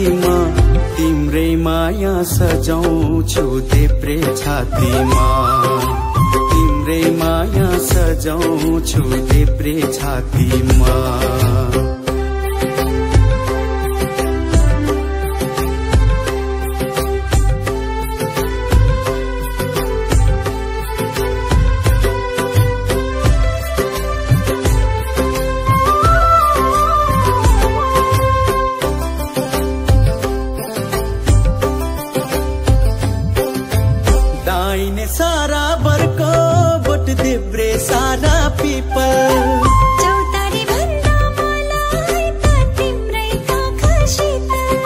घाटीमा तिम्रै माया सजाउँछु देब्रे छातीमा तिम्रै माया सजाउँछु देब्रे छातीमा सारा बरको बोट देब्रे सारा पिपल चौतारी भन्दा मलाई त तिम्रै आँखा शीतल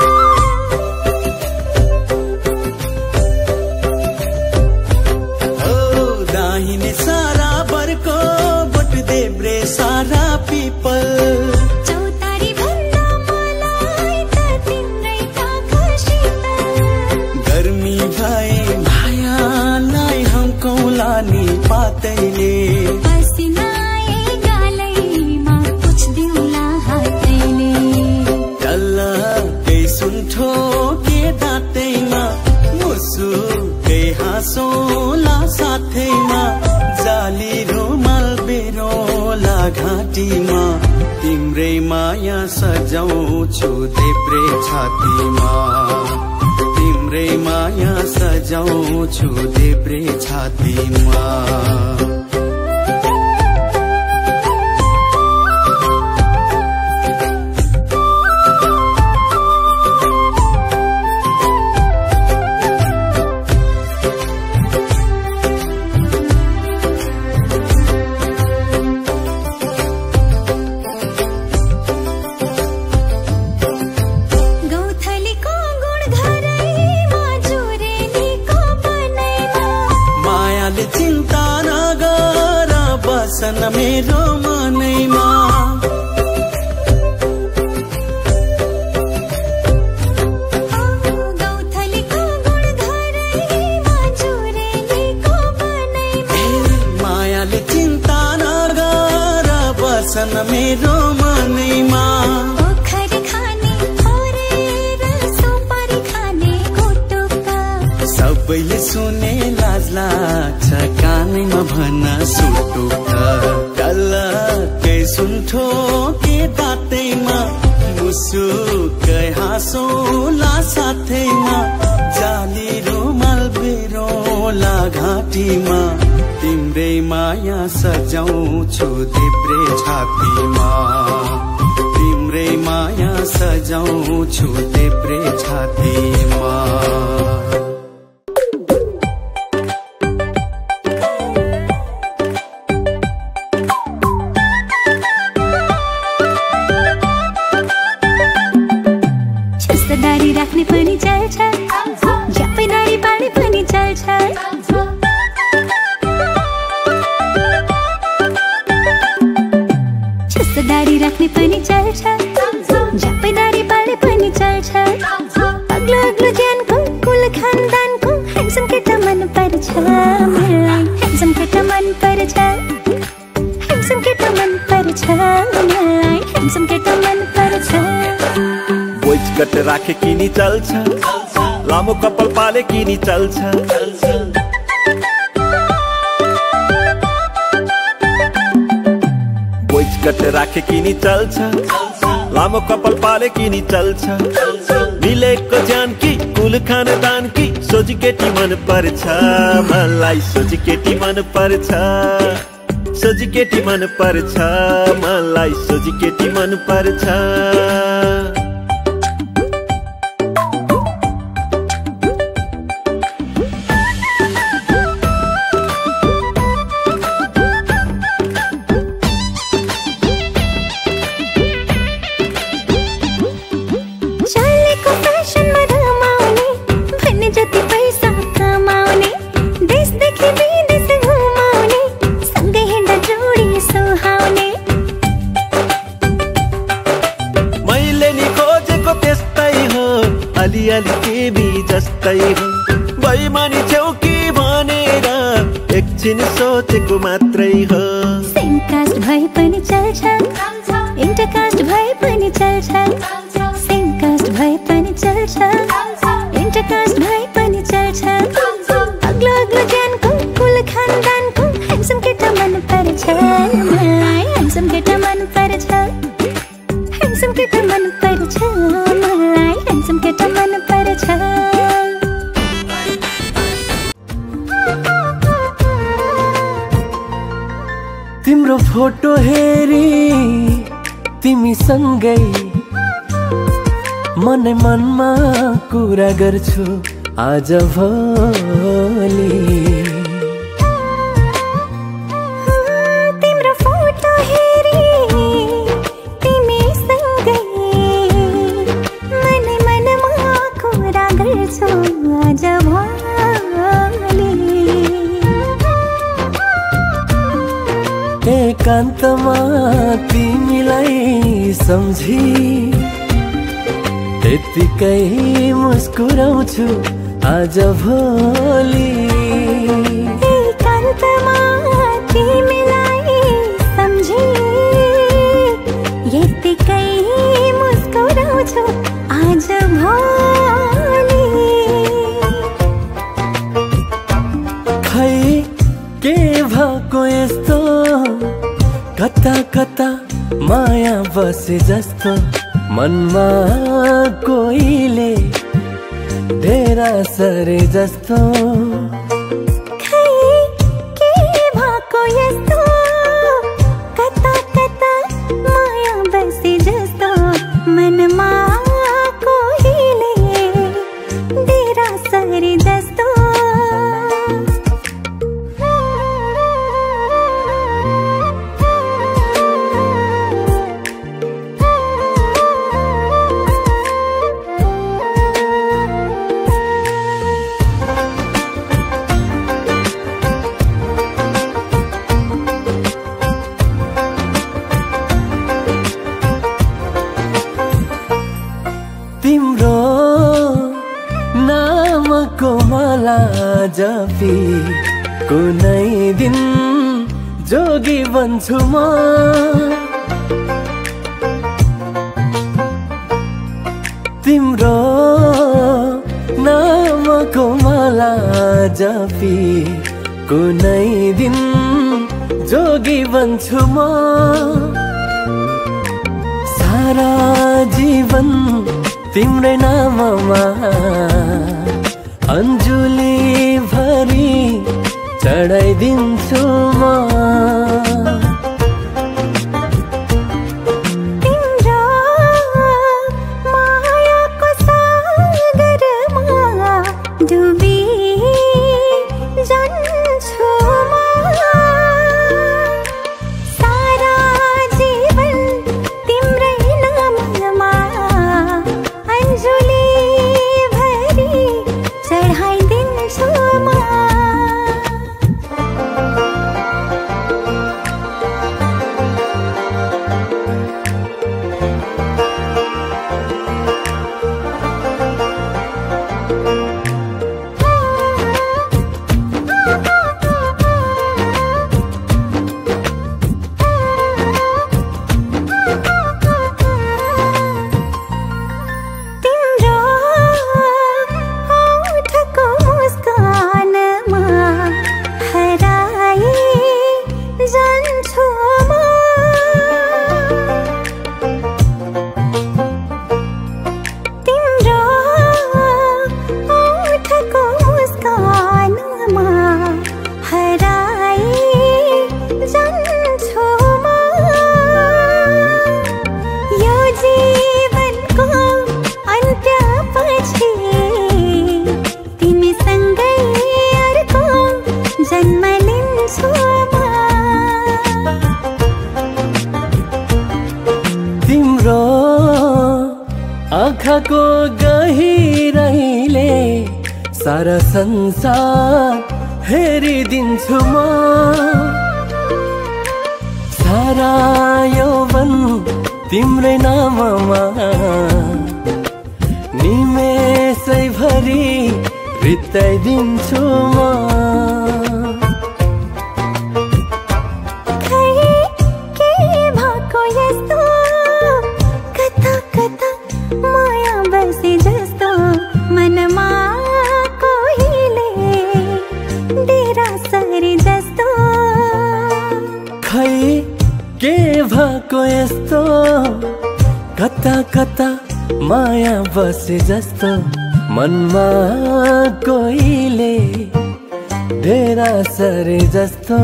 ओ दाहिने सारा बरको बोट देब्रे सारा पिपल चौतारी भन्दा मलाई त तिम्रै आँखा शीतल गर्मी भए कौलानी पातैले पसिनाए गालैमा पुछ्दिउला हातैले डल्लकै सुन्ठो के दाँतैमा मुसुकै हाँसोला साथैमा जाली रुमाल बेरोला घाँटीमा तिम्रै माया सजाउँछु देब्रे छातीमा तिम्रै माया सजाउँछु देब्रे छातीमा चिन्ता नगर बसन मेरो मनैमा गौथलीको गुण घरैमा चुरेलीको बनैमा मायाले चिन्ता नगर बसन मेरो मनैमा ओखरी खाने फोरेर सुपारी खाने कुटुका सबैले सुने लाज लाग्छ कानैमा भन सुटुक डल्लकै सुन्ठो के दाँतैमा मुसुकै हाँसोला साथैमा जाली रुमाल बेरोला घाँटीमा तिम्रै माया सजाउँछु देब्रे छातीमा तिम्रै माया सजाउँछु देब्रे छातीमा दारी राख्ने पनि चल्छ झ्यापै दारी पार्ने पनि चल्छ छुस्स दारी राख्ने पनि चल्छ झ्यापै दारी पार्ने पनि चल्छ अग्लो अग्लो ज्यानको कुल खानदानको ह्यान्डसम केटा मन पर्छ मलाई ह्यान्डसम केटा मन पर्छ ह्यान्डसम केटा मन पर्छ मलाई ह्यान्डसम केटा मन पर्छ बोइज कट राखे किनी चल्छ लामो कपाल पाले किनी चल्छ बोइज कट राखे किनी चल्छ लामो कपाल पाले किनी चल्छ मिलेको ज्यान कि कुल खानदान कि सोझी केटी मन पर्छ मलाई सोझी केटी मन पर्छ सोझी केटी मन पर्छ मलाई सोझी केटी मन पर्छ अलिअलि तिमी जस्तै हो बैमानी छेउ कि भनेर एकछिन सोचेको मात्रै हो सेम कास्ट भए पनि चल्छ इंटरकास्ट भए पनि चल्छ सेम कास्ट भए पनि चल्छ चल्छ इन्टरकास्ट भए पनि चल्छ अग्लो अग्लो ज्यानको कुल खानदानको ह्यान्डसम केटा मन पर्छ मलाई ह्यान्डसम केटा मन पर्छ ह्यान्डसम केटा मन पर्छ मलाई ह्यान्डसम केटा मन पर्छ तिम्रो फोटो हेरी तिमी सँगै मनै मनमा कुरा गर्छु आज भोलि तिम्रो फोटो हेरी तिमी सँगै मनै मनमा कुरा गर्छु आज भोलि एकान्तमा तिमीलाई सम्झी त्यतिकै मुस्कुराउँछु आज भोलि एकान्तमा तिमीलाई सम्झी यतिकै मुस्कुराउँछु आज भोलि खै के भएको यस्तो कता कता माया बसे जस्तो मनमा कोहीले डेरा सरे जस्तो खै के भएको यस्तो कता कता माया बसे जस्तो मनमा कोहीले डेरा सरे जस्तो तिम्रो नामको माला जपी कुनै दिन जोगी बन्छु म तिम्रो नामको माला जपी कुनै दिन जोगी बन्छु म सारा जीवन तिम्रै नाममा अन्जुली भरी चढाइदिन्छु म तिम्रो मायाको सागरमा डुबी जान्छु म सारा जीवन तिम्रै नाममा अन्जुली भरी चढाइदिन्छु म आँखाको गहिराइले सारा संसार हेरिदिन्छु म सारा यौवन तिम्रै नाममा निमेषै भरि बिताइदिन्छु म कता कता माया बसे जस्तो कता कता माया बसे जस्तो मनमा कोहीले डेरा सरे जस्तो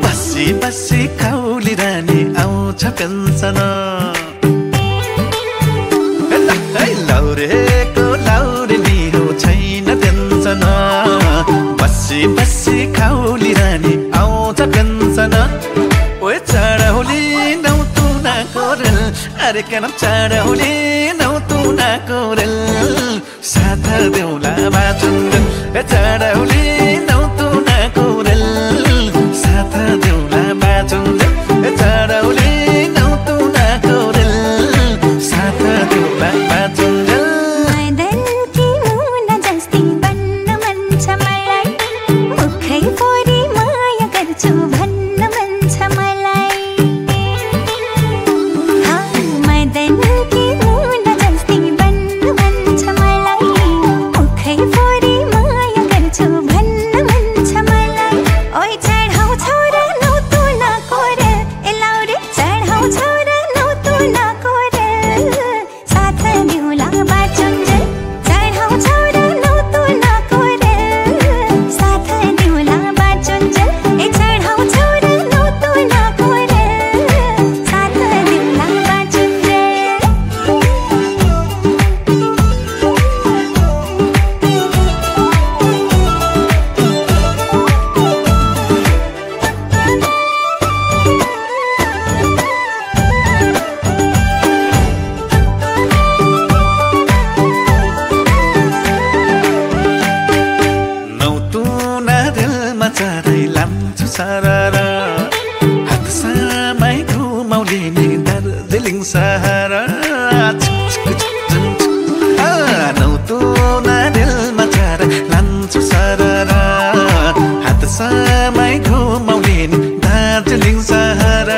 बसी बसी खौली रानी आउँछ पेन्सन लाउरेको लाउरे नि हो छैन टेन्सन बसी बसी खौली रानी आउँछ पेन्सन ओए चढौली नौ तुना कोरेल अरे के नाम चढौली नौ तुना कोरेल साथ देउला बाचुन्जन चढौली नौ तुना कोरेल साथ देउला बाचुन्जन चढौली नौ तुना कोरेल साथ देउला बाचुन्जन मदनकी मुना जस्ती बन्न मन छ मलाई मुखै फोरी माया गर्छु भन्न मन छ मलाई मदनकी मुना जस्ती बन्न मन छ मलाई मुखै फोरी माया गर्छु भन्न मन छ मलाई ओइ चढाउ छोरा नौ तुना कोरेल ए लाउरे चढाउ छोरा नौ तुना कोरेल साथ देउला बाचुन्जेल चढाउ छोरा नौ तुना कोरेल साथ देउला बाचुन्जेल ए चढाउ छोरा नौ तुना कोरेल साथ देउला बाचुन्जेल नौ तुना दिलमा चढाइ लान्छु सररा हात सामै घुमाउने नि दार्जिलिङ सहर नौ तुना दिलमा चढाइ लान्छु सररा हात सामै घुमाउने नि दार्जिलिङ सहर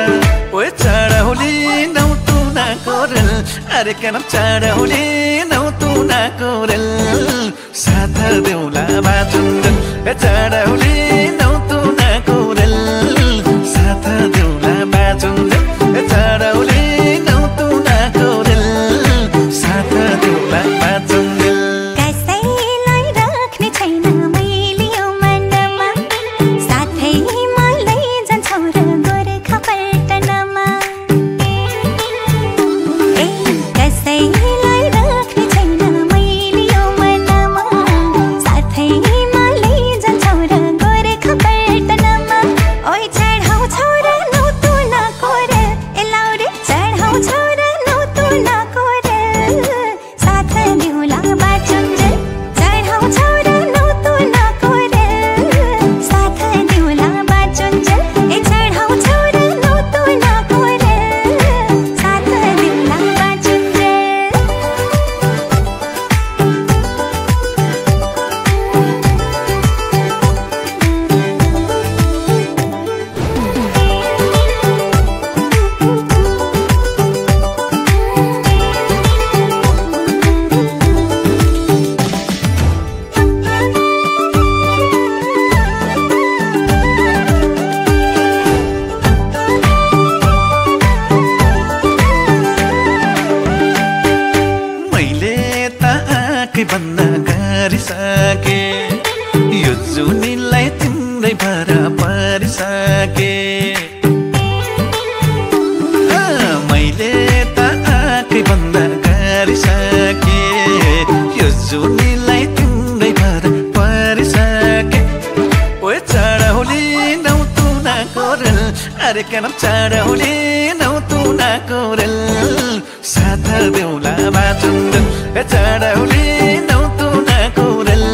ओए चढौली नौ तुना कोरेल अरे के नाम चढौली नौ तुना कोरेल साथ देउला बाचुन्जन चढौली नौ तुना कोरेल साथ देउला बाचुन्जन चढौली नौ तुना कोरेल साथ देउला बाचुन्जन कसैलाई राख्ने छैन मैले यो मनमा साथै मलाई जान्छौ र गोर्खा पल्टनमा ए कसैलाई राख्ने छैन मैले यो मनमा साथै मलाई जान्छौ र गोर्खा पल्टनमा ओइ चढाउ छोरा नौ तुना कोरेल ए लाउरे चढाउ छोरा नौ तुना कोरेल साथ देउला बाचुन्जेल चढाउ छोरा नौ तुना कोरेल साथ देउला बाचुन्जेल ए चढाउ छोरा नौ तुना कोरेल साथ देउला बाचुन्जेल मैले त आँखै बन्द गरिसके यो जुनीलाई तिम्रै भर परिसके मैले त आँखै बन्द गरिसके यो जुनीलाई तिम्रै भर परिसके ओए चढौली नौ तुना कोरेल अरे के नाम चढौली नौ तुना कोरेल साथ देउला बाचुन्जन चढौली नौ तुना कोरेल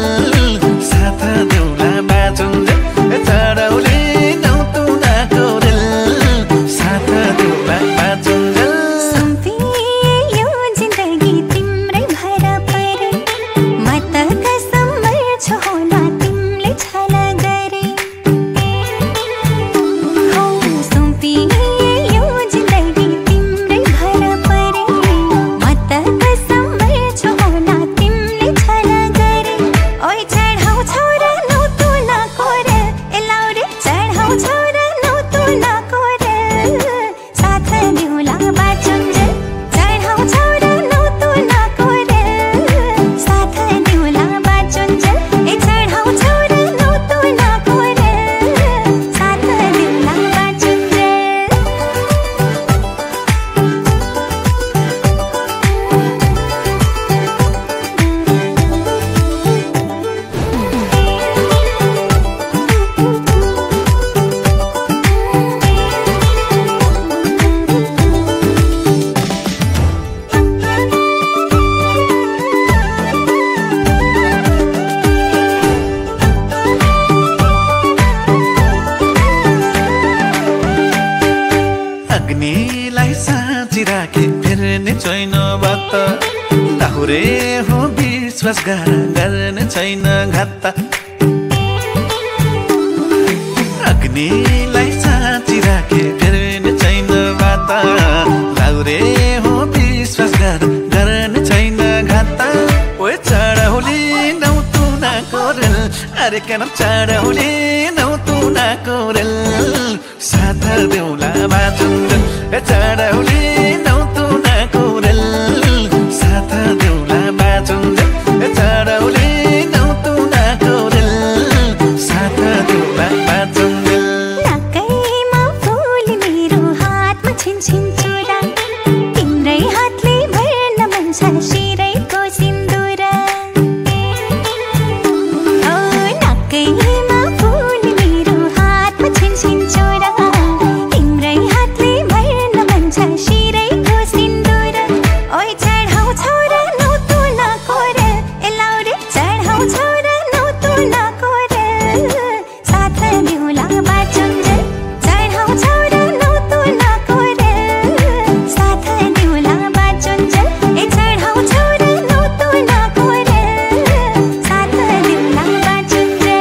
साथ देउला बाचुन्जन चढौली नौ तुना विश्वास गर्ने छैन घात अग्निलाई साँची राखे फेर्ने छैन बाता लाउरे हो विश्वास गर्ने छैन घात ओए चढाउली नौ तुना कोरेल अरे केन चढाउली नौ तुना कोरेल साथ देउला बाजुन्जल ए चढाउली नौ तुना कोरेल साथ देउला बाजुन्जल ए चढाउली नौ तुना कोरेल साथ देउला बाजुन्जल नाकैमा फूल मेरो हातमा छिन्छिन चुरा तिम्रै हातले भर्न मन छ शिरैको सिन्दुर ओ नाकैमा फूल मेरो हातमा छिन्छिन चुरा तिम्रै हातले भर्न मन छ शिरैको सिन्दुर ओइ चढाउ छोरा नौ तुना कोरेल ए लाउरे चढाउ छोरा नौ तुना कोरेल साथ देउला बाजुन्जल चढाउ छोरा नौ तुना कोरेल साथ देउला बाजुन्जल ए चढाउ छोरा नौ तुना कोरेल साथ देउला बाजुन्जल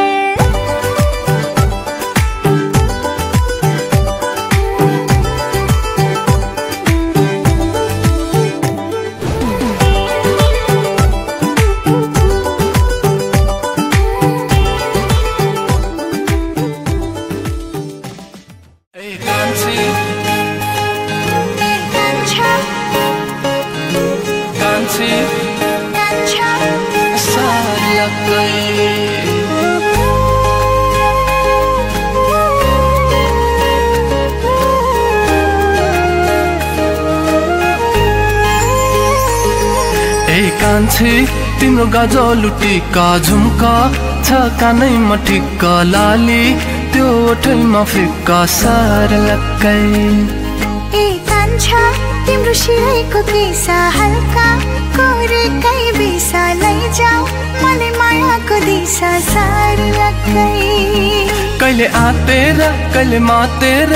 कान्छी तिम्रो गजलु टिका झुम्का छ कानैमा टिक्का लाली त्यो ओठैमा फिक्का सार लक्कै ए कान्छा तिम्रो शिरैको केसा हल्का कोरेकै बिसा लैजाऊ मलाई मायाको दिशा सार लक्कै कहिले आतेर कहिले मातेर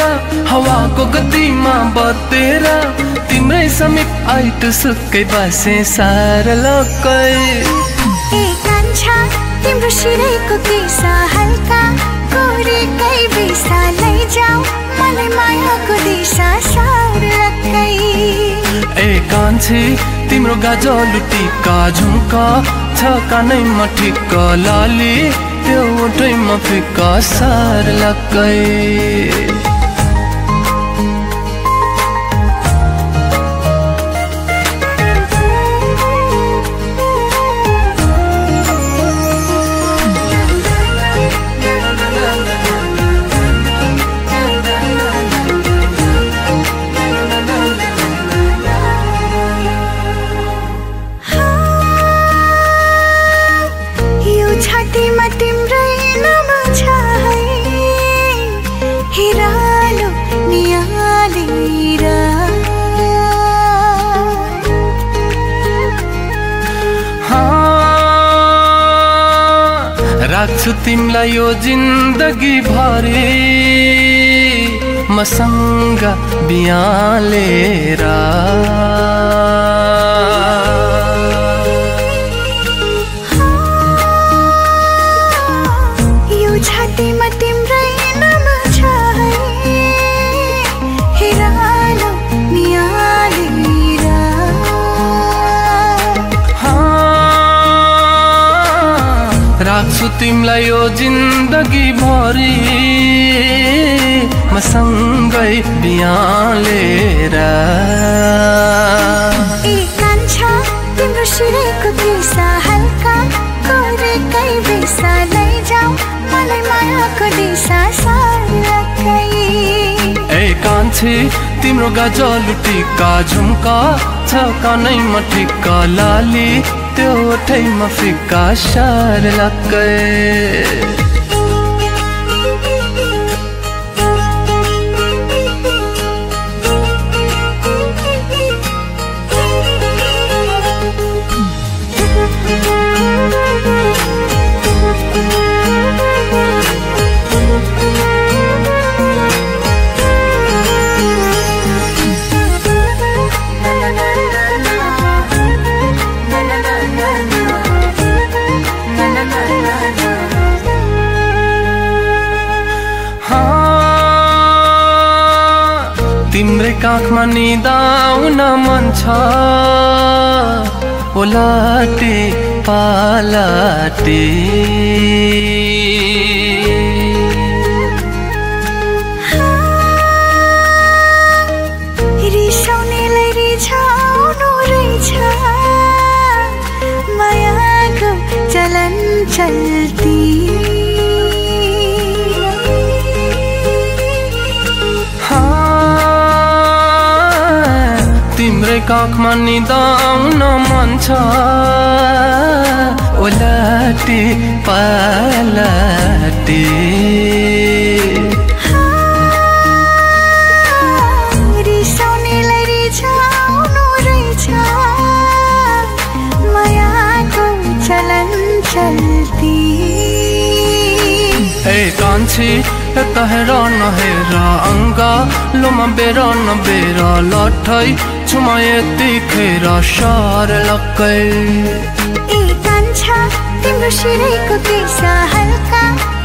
हावाको गतिमा बतेर तिम्रै समीप आइट सुक्कै बसे सार लक्कै ए कान्छा तिम्रो शिरैको केसा हल्का कोरेकै बिसा लैजाऊ मलाई मायाको दिशा सार लक्कै ए कान्छी तिम्रो गजलु टिका झुम्का छ कानैमा ठिक्का लाली त्यो ओठैमा फिक्का सार लक्कै छातीमा तिम्रै नाम छ हिरालो नियालेर राख्छु तिमीलाई यो जिन्दगी भरि मसँग बियालेर छातीमा तिम्रै नाम छ हिरालो नियालेर राख्छु तिमीलाई यो जिन्दगी भरि मसँगै बियालेर ए कान्छा तिम्रो शिरैको केसा हल्का कोरेकै बिसा लैजाऊ मलाई मायाको दिशा सार लक्कै ए कान्छी तिम्रो गजलु टिका झुम्का छ कानैमा ठिक्का लाली त्यो ओठैमा फिक्का सार लक्कै काखमा निदाउन मन छ ओलाटे पालाटे रिसाउनेलाई रिझाउनु रहेछ मायाको चलन चल्ती तिम्रै काखमा निदाउन मन छ ओलाटे पालाटे रिसाउनेलाई रिझाउनु रहेछ मायाको चलन चल्ती ए कान्छी यता हेर नहेर अङ्गा लोमा बेर नबेर लठै छुमा यतिखेर सर लक्कै ए कान्छा तिम्रो शिरैको केसा हल्का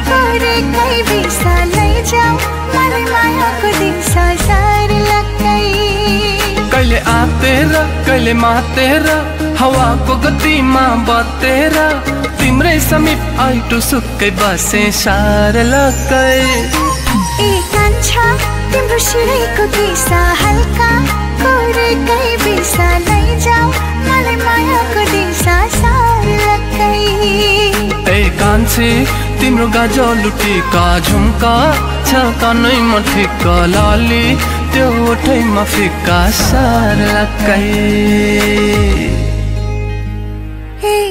गरेकै बिसा लैजाऊ मलाई मायाको दिशा सर लक्कै कहिले आतेर कहिले मातेर हावाको गतिमा बतेर तिम्रै समीप आइटु सुक्कै बसे सार लक्कै ए कान्छा तिम्रो शिरैको केसा हल्का गरेकै बिसा लैजाऊ मलाई मायाको दिशा सर लक्कै ए कान्छी तिम्रो गाजलु टिका झुम्का छ कानैमा ठिक्का लाली त्यो ओठैमा फिक्का सार लक्कै ए